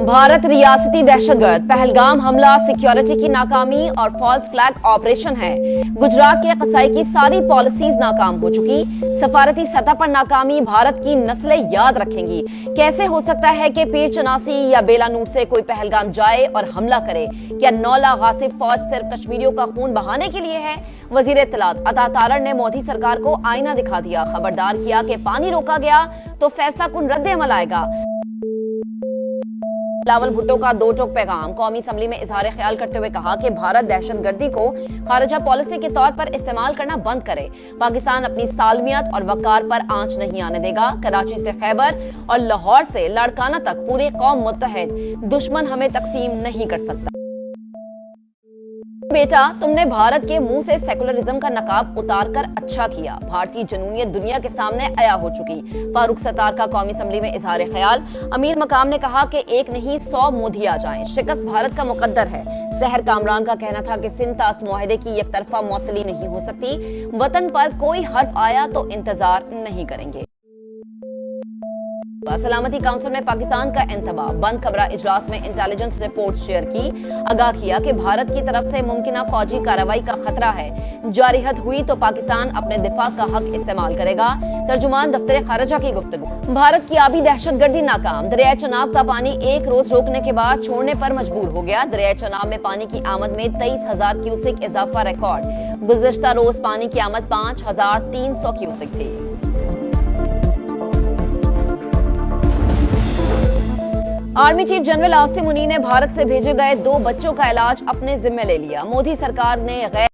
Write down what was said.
भारत रियासती दहशतगर्द पहलगाम हमला सिक्योरिटी की नाकामी और फॉल्स फ्लैग ऑपरेशन है। गुजरात के कसाई की सारी पॉलिसीज नाकाम हो चुकी। सफारती सतह पर नाकामी भारत की नस्लें याद रखेंगी। कैसे हो सकता है कि पीर चनासी या बेलानूर से कोई पहलगाम जाए और हमला करे? क्या 9 लाख गासिब फौज सिर्फ कश्मीरियों का खून बहाने के लिए है? वजीर इत्तलात अता तारड़ ने मोदी सरकार को आईना दिखा दिया। खबरदार किया कि पानी रोका गया तो फैसला कुन रद्द अमल आएगा। बिलावल भुट्टो का दो टोक पैगाम। कौमी असम्बली में इजहार ख्याल करते हुए कहा कि भारत दहशतगर्दी को खारजा पॉलिसी के तौर पर इस्तेमाल करना बंद करे। पाकिस्तान अपनी सालमियत और वकार पर आंच नहीं आने देगा। कराची से खैबर और लाहौर से लाड़काना तक पूरी कौम मुत्तहद। दुश्मन हमें तकसीम नहीं कर सकता। बेटा, तुमने भारत के मुंह से सेकुलरिज्म का नकाब उतार कर अच्छा किया। भारतीय जनूनियत दुनिया के सामने अया हो चुकी। फारूक सत्तार का कौमी असम्बली में इजहार ख्याल। अमीर मकाम ने कहा कि एक नहीं 100 मोदी आ जाएं। शिकस्त भारत का मुकद्दर है। सहर कामरान का कहना था कि सिंध तास मुआहदे की एक तरफा मुअत्तली नहीं हो सकती। वतन पर कोई हर्फ आया तो इंतजार नहीं करेंगे। सलामती काउंसिल में पाकिस्तान का इंतबा। बंद कमरा इजलास में इंटेलिजेंस रिपोर्ट शेयर की। आगाह किया कि भारत की तरफ से मुमकिना फौजी कार्रवाई का खतरा है। जारी हद हुई तो पाकिस्तान अपने दिफा का हक इस्तेमाल करेगा। तर्जुमान दफ्तर खारजा की गुफ्तगू। भारत की आबी दहशतगर्दी नाकाम। दरिया चनाब का पानी एक रोज रोकने के बाद छोड़ने पर मजबूर हो गया। दरिया चनाब में पानी की आमद में 23,000 क्यूसेक इजाफा रिकॉर्ड। गुज़िश्ता रोज पानी की आमद 5,300 क्यूसेक थी। Army chief general Asim Munir ने भारत से भेजे गए 2 बच्चों का इलाज अपने जिम्मे ले लिया। मोदी सरकार ने गैर